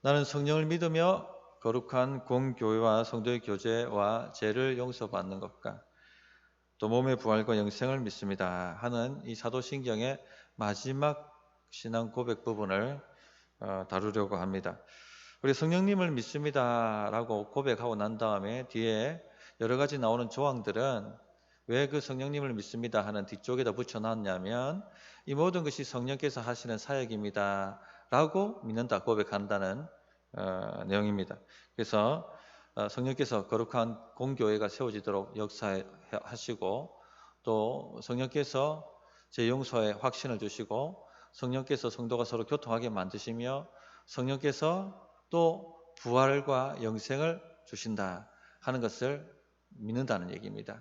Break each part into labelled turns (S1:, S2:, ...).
S1: 나는 성령을 믿으며 거룩한 공교회와 성도의 교제와 죄를 용서받는 것과 또 몸의 부활과 영생을 믿습니다 하는 이 사도신경의 마지막 신앙 고백 부분을 다루려고 합니다. 우리 성령님을 믿습니다라고 고백하고 난 다음에 뒤에 여러 가지 나오는 조항들은 왜 그 성령님을 믿습니다 하는 뒤쪽에다 붙여놨냐면 이 모든 것이 성령께서 하시는 사역입니다 라고 믿는다 고백한다는 내용입니다. 그래서 성령께서 거룩한 공교회가 세워지도록 역사하시고 또 성령께서 제 용서의 확신을 주시고 성령께서 성도가 서로 교통하게 만드시며 성령께서 또 부활과 영생을 주신다 하는 것을 믿는다는 얘기입니다.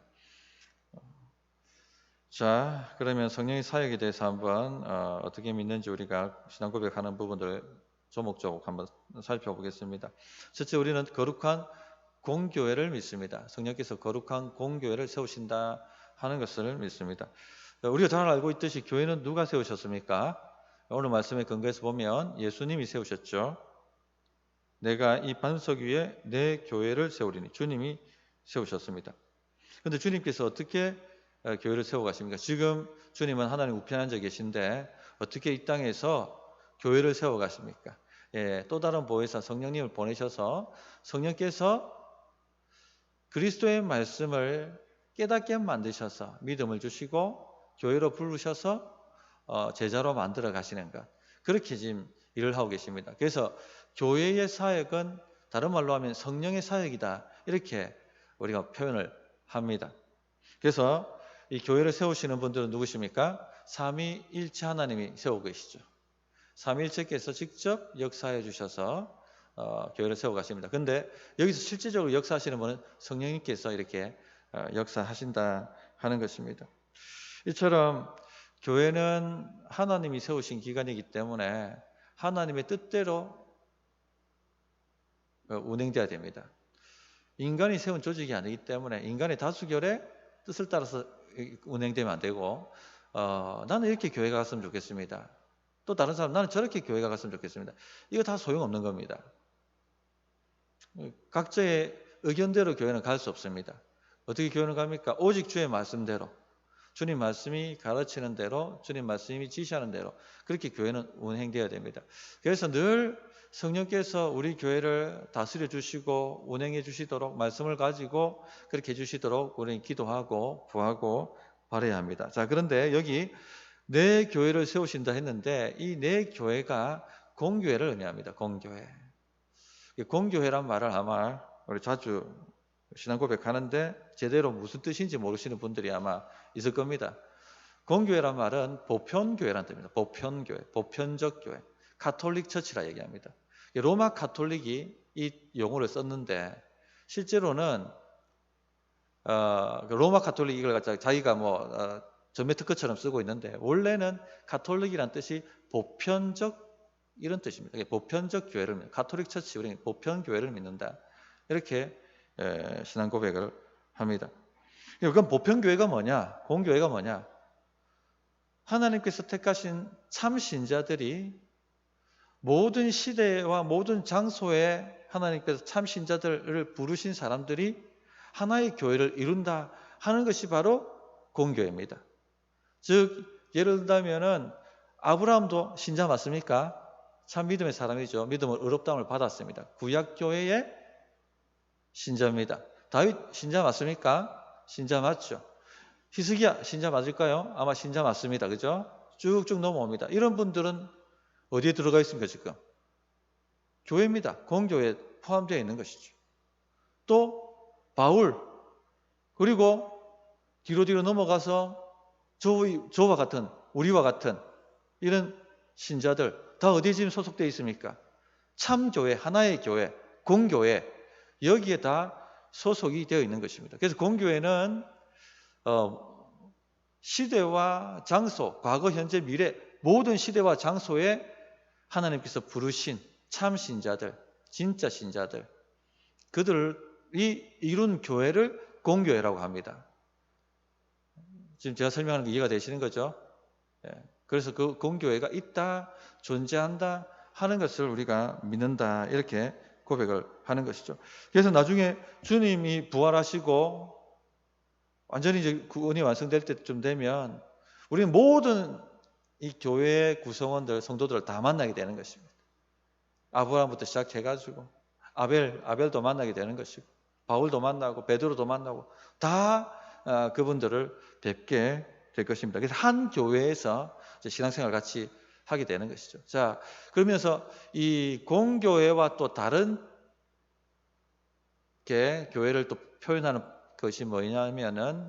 S1: 자, 그러면 성령의 사역에 대해서 한번 어떻게 믿는지 우리가 신앙 고백하는 부분들 조목조목 한번 살펴보겠습니다. 첫째, 우리는 거룩한 공교회를 믿습니다. 성령께서 거룩한 공교회를 세우신다 하는 것을 믿습니다. 우리가 잘 알고 있듯이 교회는 누가 세우셨습니까? 오늘 말씀에 근거해서 보면 예수님이 세우셨죠. 내가 이 반석 위에 내 교회를 세우리니 주님이 세우셨습니다. 그런데 주님께서 어떻게 교회를 세워가십니까? 지금 주님은 하나님 우편에 앉아 계신데 어떻게 이 땅에서 교회를 세워가십니까? 또 다른 보혜사 성령님을 보내셔서 성령께서 그리스도의 말씀을 깨닫게 만드셔서 믿음을 주시고 교회로 부르셔서 제자로 만들어 가시는 것, 그렇게 지금 일을 하고 계십니다. 그래서 교회의 사역은 다른 말로 하면 성령의 사역이다 이렇게 우리가 표현을 합니다. 그래서 이 교회를 세우시는 분들은 누구십니까? 삼위일체 하나님이 세우고 계시죠. 삼위일체께서 직접 역사해 주셔서 교회를 세워가십니다. 그런데 여기서 실제적으로 역사하시는 분은 성령님께서 이렇게 역사하신다 하는 것입니다. 이처럼 교회는 하나님이 세우신 기관이기 때문에 하나님의 뜻대로 운행돼야 됩니다. 인간이 세운 조직이 아니기 때문에 인간의 다수결의 뜻을 따라서 운행되면 안 되고 나는 이렇게 교회가 갔으면 좋겠습니다. 또 다른 사람 나는 저렇게 교회가 갔으면 좋겠습니다. 이거 다 소용없는 겁니다. 각자의 의견대로 교회는 갈 수 없습니다. 어떻게 교회는 갑니까? 오직 주의 말씀대로, 주님 말씀이 가르치는 대로, 주님 말씀이 지시하는 대로 그렇게 교회는 운행되어야 됩니다. 그래서 늘 성령께서 우리 교회를 다스려 주시고 운행해 주시도록 말씀을 가지고 그렇게 해 주시도록 우리는 기도하고 구하고 바라야 합니다. 자, 그런데 여기 내 교회를 세우신다 했는데 이 내 교회가 공교회를 의미합니다. 공교회. 공교회란 말을 아마 우리 자주 신앙 고백하는데 제대로 무슨 뜻인지 모르시는 분들이 아마 있을 겁니다. 공교회란 말은 보편교회란 뜻입니다. 보편교회, 보편적 교회, 카톨릭 처치라 얘기합니다. 로마 카톨릭이 이 용어를 썼는데 실제로는 로마 카톨릭 이걸 갖다가 자기가 전매 특허처럼 쓰고 있는데 원래는 카톨릭이란 뜻이 보편적 이런 뜻입니다. 보편적 교회를 믿는 카톨릭 처치 우리는 보편교회를 믿는다 이렇게 신앙 고백을 합니다. 그럼 보편교회가 뭐냐? 공교회가 뭐냐? 하나님께서 택하신 참 신자들이 모든 시대와 모든 장소에 하나님께서 참 신자들을 부르신 사람들이 하나의 교회를 이룬다 하는 것이 바로 공교회입니다. 즉 예를 들자면은 아브라함도 신자 맞습니까? 참 믿음의 사람이죠. 믿음을 의롭다함을 받았습니다. 구약교회의 신자입니다. 다윗 신자 맞습니까? 신자 맞죠. 히스기야 신자 맞을까요? 아마 신자 맞습니다. 그죠? 쭉쭉 넘어옵니다. 이런 분들은 어디에 들어가 있습니까 지금? 교회입니다. 공교회에 포함되어 있는 것이죠. 또 바울 그리고 뒤로 넘어가서 저와 같은 우리와 같은 이런 신자들 다 어디에 지금 소속되어 있습니까? 참교회, 하나의 교회, 공교회 여기에 다 소속이 되어 있는 것입니다. 그래서 공교회는 시대와 장소, 과거, 현재, 미래 모든 시대와 장소에 하나님께서 부르신 참 신자들, 진짜 신자들 그들이 이룬 교회를 공교회라고 합니다. 지금 제가 설명하는 게 이해가 되시는 거죠? 그래서 그 공교회가 있다, 존재한다 하는 것을 우리가 믿는다. 이렇게 고백을 하는 것이죠. 그래서 나중에 주님이 부활하시고 완전히 이제 구원이 완성될 때쯤 되면 우리는 모든 이 교회의 구성원들, 성도들을 다 만나게 되는 것입니다. 아브라함부터 시작해가지고 아벨도 만나게 되는 것이고 바울도 만나고 베드로도 만나고 다 그분들을 뵙게 될 것입니다. 그래서 한 교회에서 신앙생활 같이 하게 되는 것이죠. 자, 그러면서 이 공교회와 또 다른 게 교회를 또 표현하는 것이 뭐냐면은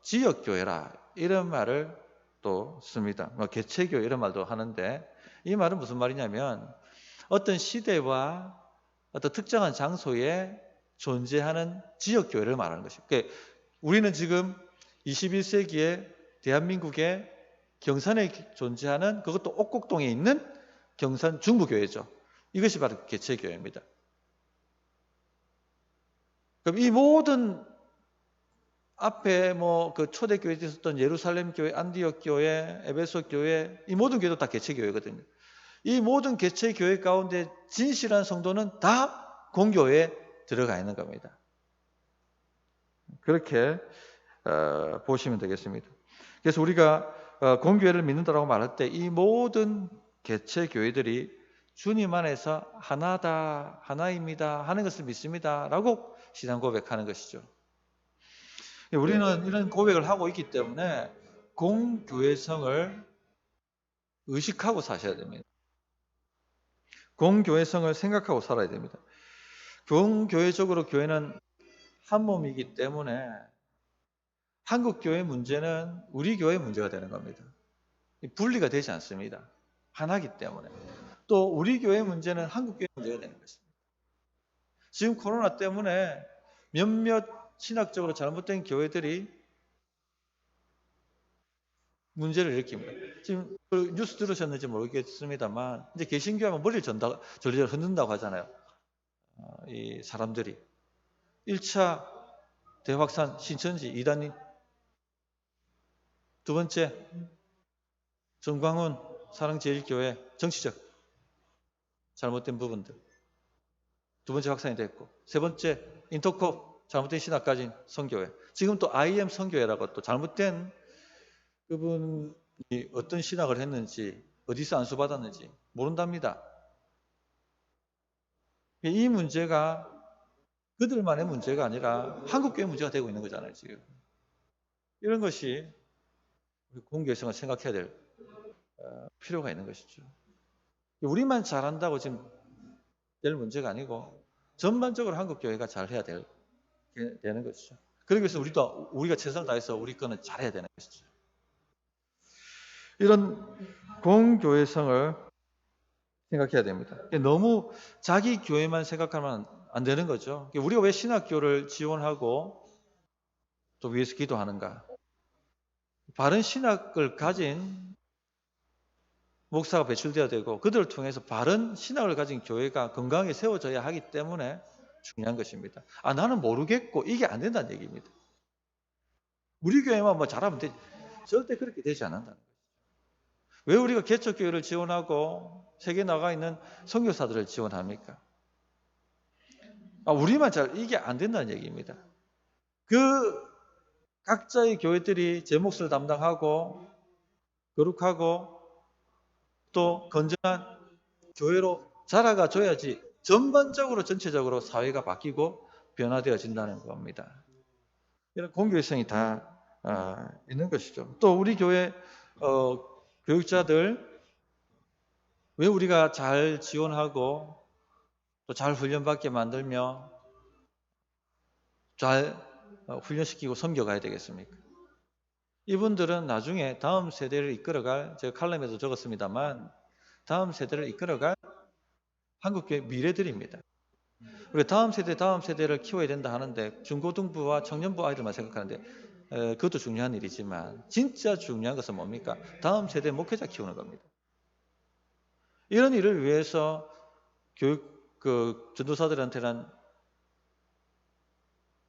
S1: 지역교회라 이런 말을 또 씁니다. 뭐 개체교회 이런 말도 하는데 이 말은 무슨 말이냐면 어떤 시대와 어떤 특정한 장소에 존재하는 지역교회를 말하는 것입니다. 그러니까 우리는 지금 21세기에 대한민국의 경산에 존재하는 그것도 옥곡동에 있는 경산 중부교회죠. 이것이 바로 개체교회입니다. 그럼 이 모든 앞에 뭐 그 초대교회에 있었던 예루살렘 교회, 안디옥 교회, 에베소 교회, 이 모든 교회도 다 개체교회거든요. 이 모든 개체교회 가운데 진실한 성도는 다 공교회에 들어가 있는 겁니다. 그렇게 보시면 되겠습니다. 그래서 우리가 공교회를 믿는다라고 말할 때 이 모든 개체교회들이 주님 안에서 하나다, 하나입니다 하는 것을 믿습니다라고 신앙 고백하는 것이죠. 우리는 이런 고백을 하고 있기 때문에 공교회성을 의식하고 사셔야 됩니다. 공교회성을 생각하고 살아야 됩니다. 공교회적으로 교회는 한 몸이기 때문에 한국 교회 문제는 우리 교회 문제가 되는 겁니다. 분리가 되지 않습니다. 하나이기 때문에. 또 우리 교회 문제는 한국 교회 문제가 되는 것입니다. 지금 코로나 때문에 몇몇 신학적으로 잘못된 교회들이 문제를 일으킵니다. 지금 그 뉴스 들으셨는지 모르겠습니다만 이제 개신교하면 머리를 절절 흔든다고 하잖아요. 이 사람들이 1차 대확산 신천지 이단님, 두 번째 정광훈 사랑제일교회 정치적 잘못된 부분들, 두 번째 확산이 됐고, 세 번째 인터콥 잘못된 신학 가진 선교회, 지금 또 IM 선교회라고 또 잘못된 그분이 어떤 신학을 했는지 어디서 안수받았는지 모른답니다. 이 문제가 그들만의 문제가 아니라 한국교회 문제가 되고 있는 거잖아요, 지금. 이런 것이 우리 공교회성을 생각해야 될 필요가 있는 것이죠. 우리만 잘한다고 지금 될 문제가 아니고 전반적으로 한국교회가 잘해야 되는 것이죠. 그러기 위해서 우리가 최선을 다해서 우리 거는 잘해야 되는 것이죠. 이런 공교회성을 생각해야 됩니다. 너무 자기 교회만 생각하면 안 되는 거죠. 우리가 왜 신학교를 지원하고 또 위해서 기도하는가? 바른 신학을 가진 목사가 배출되어야 되고 그들을 통해서 바른 신학을 가진 교회가 건강하게 세워져야 하기 때문에 중요한 것입니다. 나는 모르겠고 이게 안 된다는 얘기입니다. 우리 교회만 뭐 잘하면 되지. 절대 그렇게 되지 않는다는 거죠. 왜 우리가 개척교회를 지원하고 세계에 나가 있는 선교사들을 지원합니까? 우리만 이게 안 된다는 얘기입니다. 그 각자의 교회들이 제 몫을 담당하고 거룩하고 또 건전한 교회로 자라가 줘야지 전반적으로 전체적으로 사회가 바뀌고 변화되어진다는 겁니다. 이런 공교회성이 다 있는 것이죠. 또 우리 교회 교육자들 왜 우리가 잘 지원하고 또 잘 훈련받게 만들며 잘 훈련시키고 섬겨가야 되겠습니까? 이분들은 나중에 다음 세대를 이끌어갈, 제가 칼럼에도 적었습니다만 다음 세대를 이끌어갈 한국교회 미래들입니다. 우리가 다음 세대를 키워야 된다 하는데 중고등부와 청년부 아이들만 생각하는데 그것도 중요한 일이지만 진짜 중요한 것은 뭡니까? 다음 세대 목회자 키우는 겁니다. 이런 일을 위해서 교육 전도사들한테는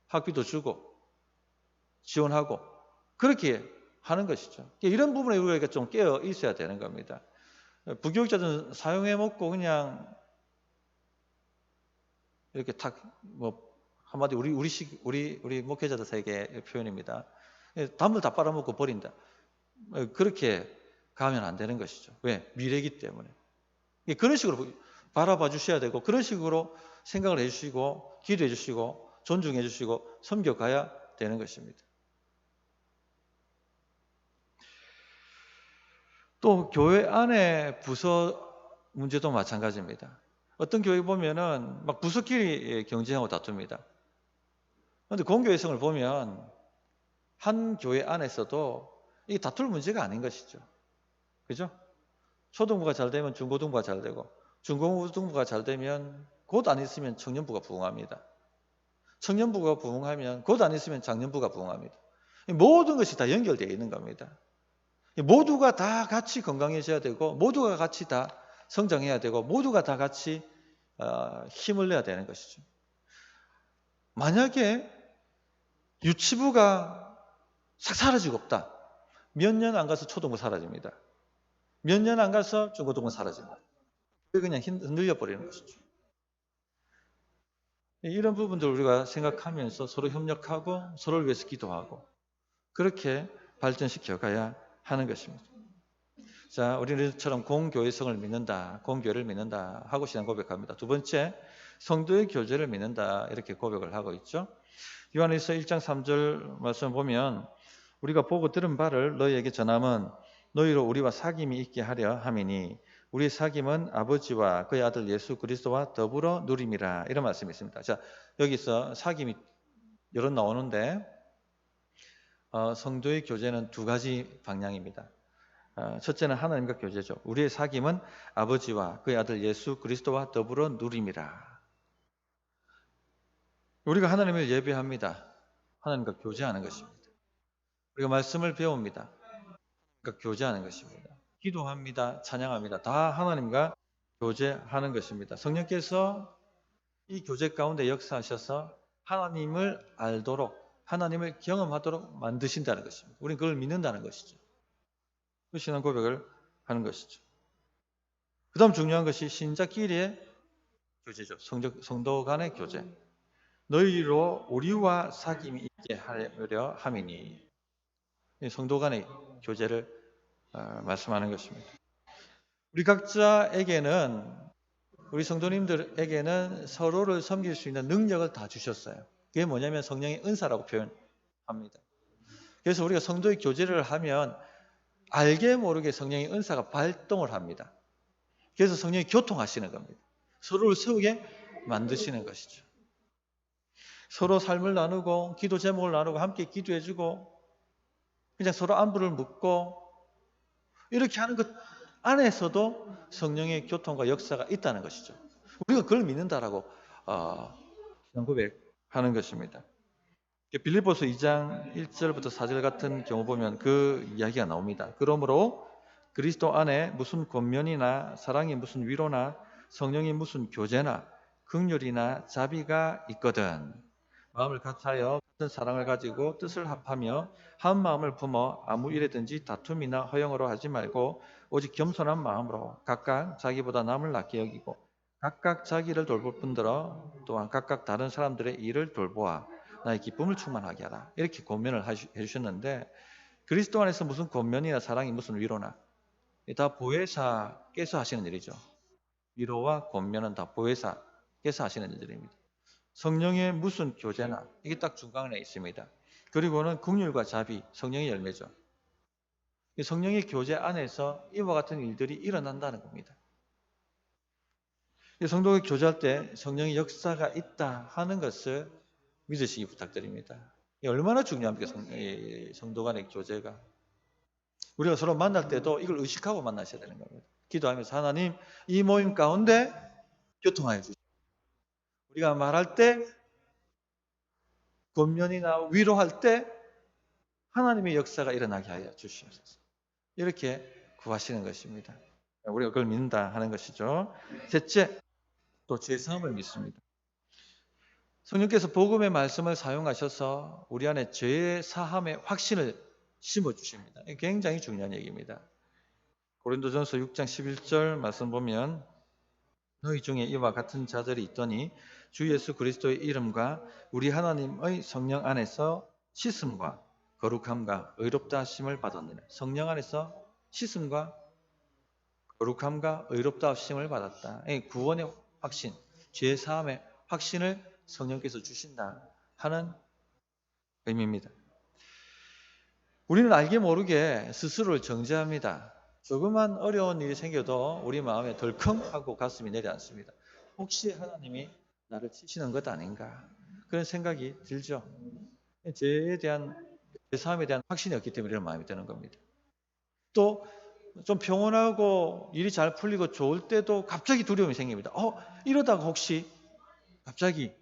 S1: 학비도 주고 지원하고 그렇게 하는 것이죠. 이런 부분에 우리가 좀 깨어 있어야 되는 겁니다. 부교육자들은 사용해 먹고 그냥 이렇게 탁 뭐 한마디 우리 목회자들 세계 표현입니다. 단물 다 빨아먹고 버린다. 그렇게 가면 안 되는 것이죠. 왜? 미래이기 때문에. 그런 식으로 바라봐 주셔야 되고 그런 식으로 생각을 해주시고 기도해 주시고 존중해 주시고 섬겨가야 되는 것입니다. 또 교회 안에 부서 문제도 마찬가지입니다. 어떤 교회 보면은 막 부서끼리 경쟁하고 다툽니다. 그런데 공교회성을 보면 한 교회 안에서도 이게 다툴 문제가 아닌 것이죠. 그죠? 초등부가 잘 되면 중고등부가 잘 되고 중고등부가 잘 되면 곧 안 있으면 청년부가 부흥합니다. 청년부가 부흥하면 곧 안 있으면 장년부가 부흥합니다. 모든 것이 다 연결되어 있는 겁니다. 모두가 다 같이 건강해져야 되고 모두가 같이 다 성장해야 되고 모두가 다 같이 힘을 내야 되는 것이죠. 만약에 유치부가 싹 사라지고 없다. 몇 년 안 가서 초등부 사라집니다. 몇 년 안 가서 중고등부 사라집니다. 그냥 흔들려 버리는 것이죠. 이런 부분들 우리가 생각하면서 서로 협력하고 서로를 위해서 기도하고 그렇게 발전시켜 가야 하는 것입니다. 자, 우리처럼 공교회성을 믿는다, 공교회를 믿는다 하고 신앙 고백합니다. 두 번째, 성도의 교제를 믿는다 이렇게 고백을 하고 있죠. 요한일서 1장 3절 말씀 보면 우리가 보고 들은 바를 너희에게 전함은 너희로 우리와 사귐이 있게 하려 함이니 우리의 사귐은 아버지와 그의 아들 예수 그리스도와 더불어 누림이라 이런 말씀이 있습니다. 자, 여기서 사귐이 여러 나오는데 성도의 교제는 두 가지 방향입니다. 첫째는 하나님과 교제죠. 우리의 사귐은 아버지와 그의 아들 예수 그리스도와 더불어 누림이라. 우리가 하나님을 예배합니다. 하나님과 교제하는 것입니다. 우리가 말씀을 배웁니다. 그러니까 교제하는 것입니다. 기도합니다. 찬양합니다. 다 하나님과 교제하는 것입니다. 성령께서 이 교제 가운데 역사하셔서 하나님을 알도록 하나님을 경험하도록 만드신다는 것입니다. 우리는 그걸 믿는다는 것이죠. 그 신앙 고백을 하는 것이죠. 그 다음 중요한 것이 신자끼리의 교제죠. 성도 간의 교제. 너희로 우리와 사귐이 있게 하려 함이니 성도 간의 교제를 말씀하는 것입니다. 우리 각자에게는 우리 성도님들에게는 서로를 섬길 수 있는 능력을 다 주셨어요. 그게 뭐냐면 성령의 은사라고 표현합니다. 그래서 우리가 성도의 교제를 하면 알게 모르게 성령의 은사가 발동을 합니다. 그래서 성령이 교통하시는 겁니다. 서로를 세우게 만드시는 것이죠. 서로 삶을 나누고 기도 제목을 나누고 함께 기도해주고 그냥 서로 안부를 묻고 이렇게 하는 것 안에서도 성령의 교통과 역사가 있다는 것이죠. 우리가 그걸 믿는다라고 신앙 고백하는 것입니다. 빌립보서 2장 1절부터 4절 같은 경우 보면 그 이야기가 나옵니다. 그러므로 그리스도 안에 무슨 권면이나 사랑이 무슨 위로나 성령이 무슨 교제나 긍휼이나 자비가 있거든 마음을 같하여 같은 사랑을 가지고 뜻을 합하며 한 마음을 품어 아무 일에든지 다툼이나 허영으로 하지 말고 오직 겸손한 마음으로 각각 자기보다 남을 낫게 여기고 각각 자기를 돌볼 뿐더러 또한 각각 다른 사람들의 일을 돌보아 나의 기쁨을 충만하게 하라. 이렇게 권면을 해주셨는데 그리스도 안에서 무슨 권면이나 사랑이 무슨 위로나 다 보혜사께서 하시는 일이죠. 위로와 권면은 다 보혜사께서 하시는 일들입니다. 성령의 무슨 교제나 이게 딱 중간에 있습니다. 그리고는 긍휼과 자비, 성령의 열매죠. 성령의 교제 안에서 이와 같은 일들이 일어난다는 겁니다. 성도가 교제할 때 성령의 역사가 있다 하는 것을 믿으시기 부탁드립니다. 얼마나 중요합니까? 성도 간의 교제가. 우리가 서로 만날 때도 이걸 의식하고 만나셔야 되는 겁니다. 기도하면서 하나님 이 모임 가운데 교통하여 주시옵소서. 우리가 말할 때 권면이나 위로할 때 하나님의 역사가 일어나게 하여 주시옵소서. 이렇게 구하시는 것입니다. 우리가 그걸 믿는다 하는 것이죠. 셋째, 또 죄사함을 믿습니다. 성령께서 복음의 말씀을 사용하셔서 우리 안에 죄 사함의 확신을 심어주십니다. 굉장히 중요한 얘기입니다. 고린도전서 6장 11절 말씀 보면 너희 중에 이와 같은 자들이 있더니 주 예수 그리스도의 이름과 우리 하나님의 성령 안에서 씻음과 거룩함과 의롭다 하심을 받았느니라. 성령 안에서 씻음과 거룩함과 의롭다 하심을 받았다. 구원의 확신, 죄 사함의 확신을 성령께서 주신다 하는 의미입니다. 우리는 알게 모르게 스스로를 정죄합니다. 조그만 어려운 일이 생겨도 우리 마음에 덜컹하고 가슴이 내려앉습니다. 혹시 하나님이 나를 치시는 것 아닌가? 그런 생각이 들죠. 죄에 대한, 제 삶에 대한 확신이 없기 때문에 이런 마음이 드는 겁니다. 또 좀 평온하고 일이 잘 풀리고 좋을 때도 갑자기 두려움이 생깁니다. 이러다가 혹시 갑자기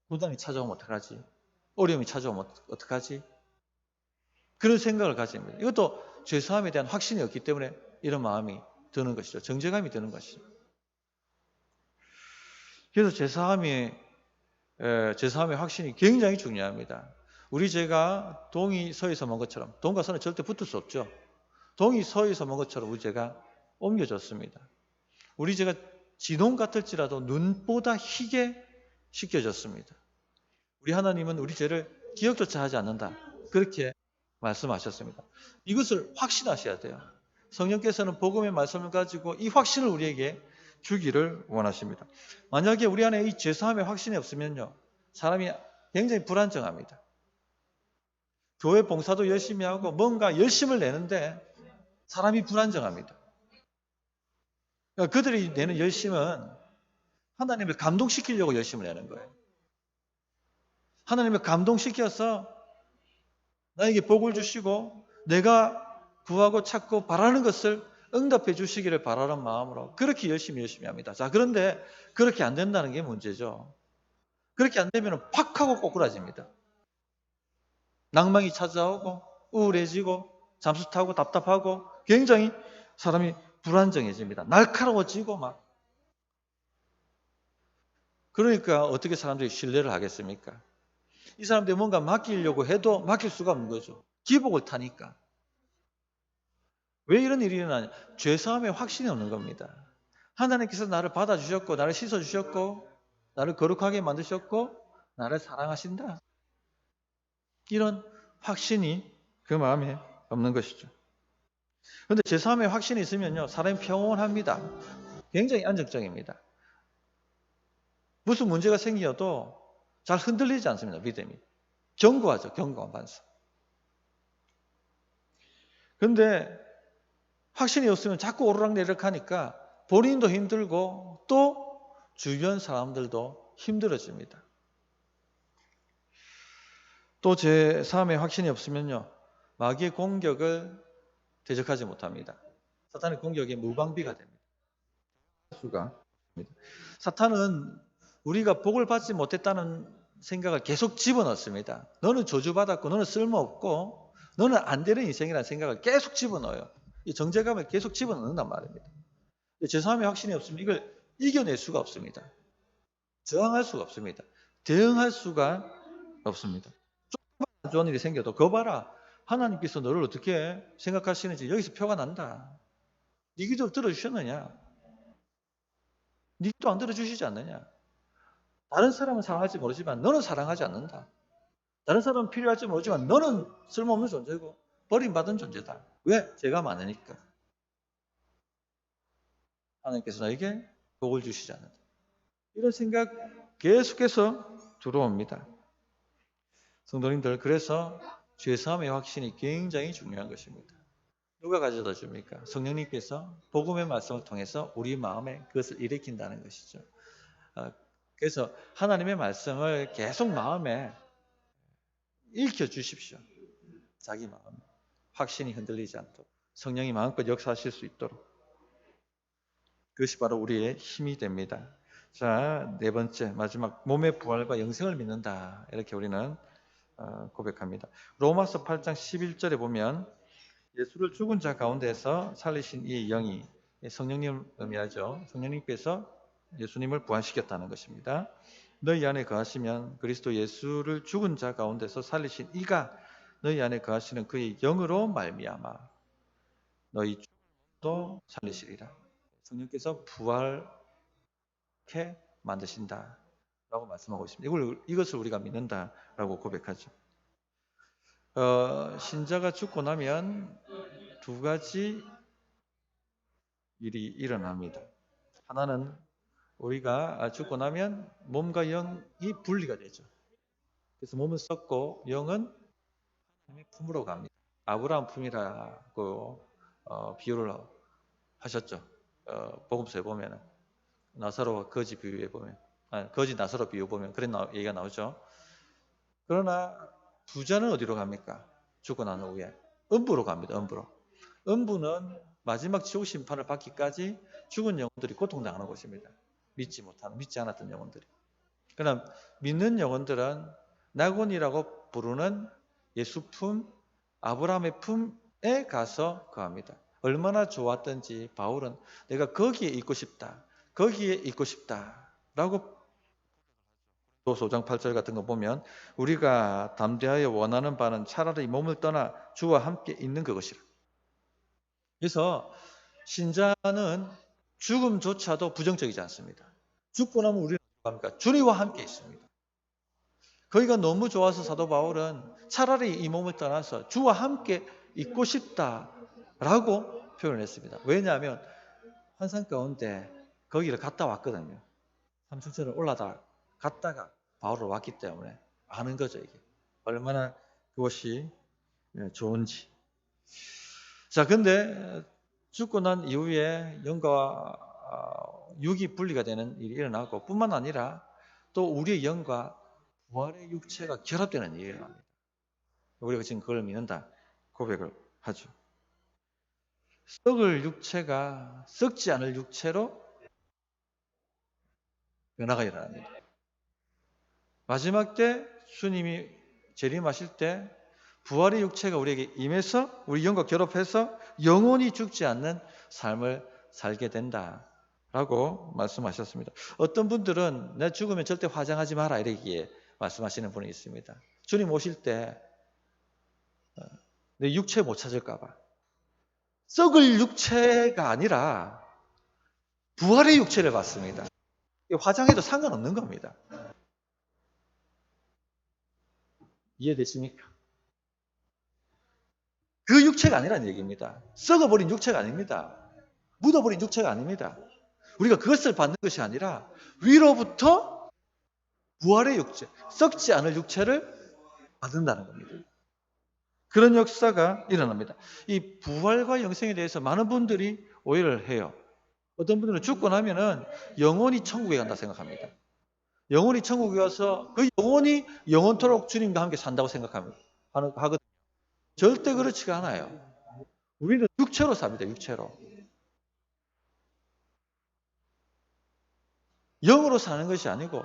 S1: 고난이 찾아오면 어떡하지? 어려움이 찾아오면 어떡하지? 그런 생각을 가집니다. 이것도 죄사함에 대한 확신이 없기 때문에 이런 마음이 드는 것이죠. 정죄감이 드는 것이죠. 그래서 죄사함의 확신이 굉장히 중요합니다. 우리 죄가 동이 서에서 먼 것처럼, 동과 서는 절대 붙을 수 없죠. 동이 서에서 먼 것처럼 우리 죄가 옮겨졌습니다. 우리 죄가 진홍 같을지라도 눈보다 희게 씻겨졌습니다. 우리 하나님은 우리 죄를 기억조차 하지 않는다. 그렇게 말씀하셨습니다. 이것을 확신하셔야 돼요. 성령께서는 복음의 말씀을 가지고 이 확신을 우리에게 주기를 원하십니다. 만약에 우리 안에 이 죄사함의 확신이 없으면요, 사람이 굉장히 불안정합니다. 교회 봉사도 열심히 하고 뭔가 열심을 내는데 사람이 불안정합니다. 그러니까 그들이 내는 열심은 하나님을 감동시키려고 열심을 내는 거예요. 하나님을 감동시켜서 나에게 복을 주시고 내가 구하고 찾고 바라는 것을 응답해 주시기를 바라는 마음으로 그렇게 열심히 합니다. 자, 그런데 그렇게 안 된다는 게 문제죠. 그렇게 안 되면 팍 하고 꼬꾸라집니다. 낭망이 찾아오고 우울해지고 잠수 타고 답답하고 굉장히 사람이 불안정해집니다. 날카로워지고 막. 그러니까 어떻게 사람들이 신뢰를 하겠습니까? 이 사람들이 뭔가 맡기려고 해도 맡길 수가 없는 거죠. 기복을 타니까. 왜 이런 일이 일어나냐? 죄사함에 확신이 없는 겁니다. 하나님께서 나를 받아주셨고 나를 씻어주셨고 나를 거룩하게 만드셨고 나를 사랑하신다. 이런 확신이 그 마음에 없는 것이죠. 그런데 죄사함에 확신이 있으면요, 사람이 평온합니다. 굉장히 안정적입니다. 무슨 문제가 생겨도 잘 흔들리지 않습니다. 믿음이. 견고하죠. 견고한 반석. 그런데 확신이 없으면 자꾸 오르락내리락 하니까 본인도 힘들고 또 주변 사람들도 힘들어집니다. 또 제 삶에 확신이 없으면요, 마귀의 공격을 대적하지 못합니다. 사탄의 공격에 무방비가 됩니다. 사탄은 우리가 복을 받지 못했다는 생각을 계속 집어넣습니다. 너는 저주받았고 너는 쓸모없고 너는 안 되는 인생이라는 생각을 계속 집어넣어요. 이 정죄감을 계속 집어넣는단 말입니다. 제3의 확신이 없으면 이걸 이겨낼 수가 없습니다. 저항할 수가 없습니다. 대응할 수가 없습니다. 조금만 안 좋은 일이 생겨도 그거 봐라. 하나님께서 너를 어떻게 생각하시는지 여기서 표가 난다. 네 기도를 들어주셨느냐? 네 기도 안 들어주시지 않느냐? 다른 사람은 사랑할지 모르지만 너는 사랑하지 않는다. 다른 사람은 필요할지 모르지만 너는 쓸모없는 존재고 버림받은 존재다. 왜? 죄가 많으니까. 하나님께서 나에게 복을 주시지 않는다. 이런 생각 계속해서 들어옵니다. 성도님들, 그래서 죄사함의 확신이 굉장히 중요한 것입니다. 누가 가져다 줍니까? 성령님께서 복음의 말씀을 통해서 우리 마음에 그것을 일으킨다는 것이죠. 그래서 하나님의 말씀을 계속 마음에 읽혀 주십시오. 자기 마음 확신이 흔들리지 않도록 성령이 마음껏 역사하실 수 있도록. 그것이 바로 우리의 힘이 됩니다. 자, 네 번째 마지막 몸의 부활과 영생을 믿는다. 이렇게 우리는 고백합니다. 로마서 8장 11절에 보면 예수를 죽은 자 가운데서 살리신 이 영이 성령님을 의미하죠. 성령님께서 예수님을 부활시켰다는 것입니다. 너희 안에 거하시면 그리스도 예수를 죽은 자 가운데서 살리신 이가 너희 안에 거하시는 그의 영으로 말미암아 너희 또 살리시리라. 성령께서 부활케 만드신다라고 말씀하고 있습니다. 이것을 우리가 믿는다라고 고백하죠. 신자가 죽고 나면 두 가지 일이 일어납니다. 하나는 우리가 죽고 나면 몸과 영이 분리가 되죠. 그래서 몸은 썩고 영은 하나님의 품으로 갑니다. 아브라함 품이라고 비유를 하셨죠. 복음서에 보면 나사로와 거지 비유에 보면 거지 나사로 비유 보면 그런 얘기가 나오죠. 그러나 부자는 어디로 갑니까? 죽고 난 후에 음부로 갑니다. 음부는 마지막 지옥 심판을 받기까지 죽은 영혼들이 고통당하는 곳입니다. 믿지 않았던 영혼들이. 그러나 믿는 영혼들은 낙원이라고 부르는 예수 품, 아브라함의 품에 가서 거합니다. 얼마나 좋았던지 바울은 내가 거기에 있고 싶다라고 도서 5장 8절 같은 거 보면 우리가 담대하여 원하는 바는 차라리 몸을 떠나 주와 함께 있는 그것이라. 그래서 신자는 죽음조차도 부정적이지 않습니다. 죽고 나면 우리는 어떻게 합니까? 주님과 함께 있습니다. 거기가 너무 좋아서 사도 바울은 차라리 이 몸을 떠나서 주와 함께 있고 싶다라고 표현했습니다. 왜냐하면 환상 가운데 거기를 갔다 왔거든요. 삼층천을 갔다가 바울로 왔기 때문에 아는 거죠, 이게. 얼마나 그것이 좋은지. 자, 근데 죽고 난 이후에 영과 육이 분리가 되는 일이 일어나고 뿐만 아니라 또 우리의 영과 부활의 육체가 결합되는 일이 일어납니다. 우리가 지금 그걸 믿는다 고백을 하죠. 썩을 육체가 썩지 않을 육체로 변화가 일어납니다. 마지막 때 주님이 재림하실 때 부활의 육체가 우리에게 임해서 우리 영과 결합해서 영원히 죽지 않는 삶을 살게 된다라고 말씀하셨습니다. 어떤 분들은 내 죽으면 절대 화장하지 마라 이렇게 말씀하시는 분이 있습니다. 주님 오실 때 내 육체 못 찾을까 봐. 썩을 육체가 아니라 부활의 육체를 받습니다. 화장해도 상관없는 겁니다. 이해되십니까? 그 육체가 아니라는 얘기입니다. 썩어버린 육체가 아닙니다. 묻어버린 육체가 아닙니다. 우리가 그것을 받는 것이 아니라 위로부터 부활의 육체, 썩지 않을 육체를 받는다는 겁니다. 그런 역사가 일어납니다. 이 부활과 영생에 대해서 많은 분들이 오해를 해요. 어떤 분들은 죽고 나면은 영원히 천국에 간다 생각합니다. 영원히 천국에 가서 그 영원히 영원토록 주님과 함께 산다고 하거든요. 절대 그렇지가 않아요. 우리는 육체로 삽니다. 육체로. 영으로 사는 것이 아니고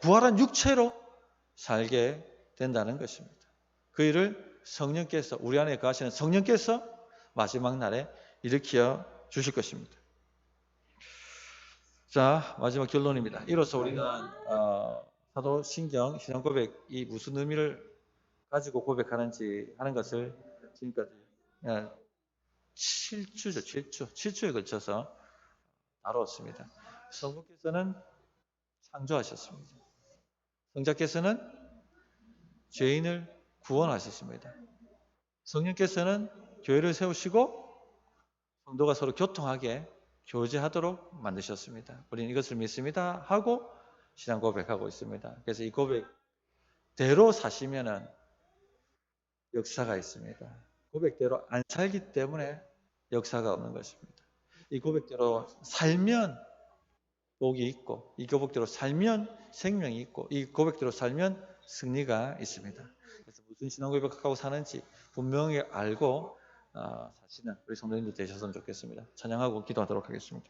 S1: 부활한 육체로 살게 된다는 것입니다. 그 일을 우리 안에 거하시는 성령께서 마지막 날에 일으켜 주실 것입니다. 자, 마지막 결론입니다. 이로써 우리는 사도신경 신앙고백이 무슨 의미를 가지고 고백하는지 하는 것을 지금까지 7주에 걸쳐서 다루었습니다. 성부께서는 창조하셨습니다. 성자께서는 죄인을 구원하셨습니다. 성령께서는 교회를 세우시고 성도가 서로 교통하게 교제하도록 만드셨습니다. 우리는 이것을 믿습니다 하고 신앙 고백하고 있습니다. 그래서 이 고백대로 사시면은 역사가 있습니다. 고백대로 안 살기 때문에 역사가 없는 것입니다. 이 고백대로 살면 복이 있고, 이 고백대로 살면 생명이 있고, 이 고백대로 살면 승리가 있습니다. 그래서 무슨 신앙 고백하고 사는지 분명히 알고 사시는 우리 성도님들 되셨으면 좋겠습니다. 찬양하고 기도하도록 하겠습니다.